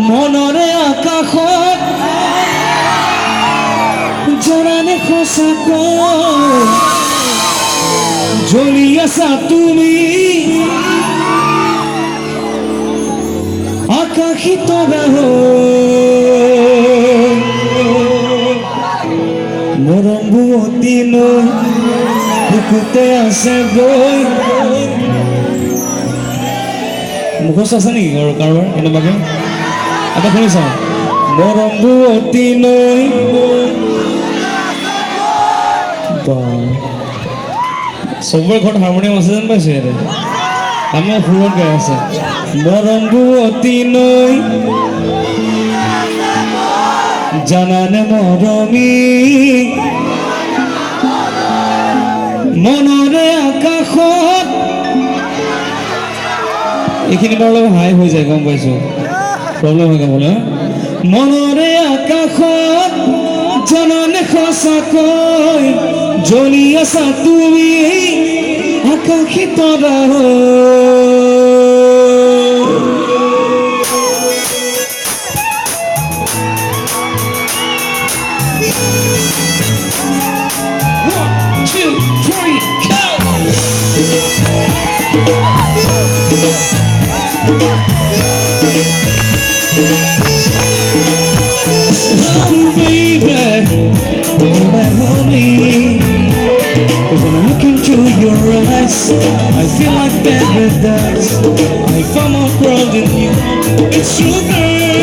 মনৰে আকাশত জনানে সঁচাকৈ জ্বলি আছা তুমি আকাশী তৰা মৰম বুৱতী নৈ বুকুতে আছে গৈ মুখস্থ আছে নেকি কাৰোবাৰ কেনেবাকে এটা শুনি চাওঁ মৰম বুৱতী নৈ চবৰে ঘৰত হাৰমনিয়াম আছে যেন পাইছোঁ ইয়াতে আমাৰ সুৰত গাই আছে মৰম বুৱতী নৈ জানানে মৰমী মনৰে আকাশত এইখিনি বাৰু অলপ হাই হৈ যায় গম পাইছোঁ প্ৰব্লেম হৈ গাবলৈ মনৰে আকাশত জানানে সঁচাকৈ জ্বলি আছা তুমি আকাশী তৰা When I look into your eyes, I feel like paradise. I found my world in you. It's true, girl.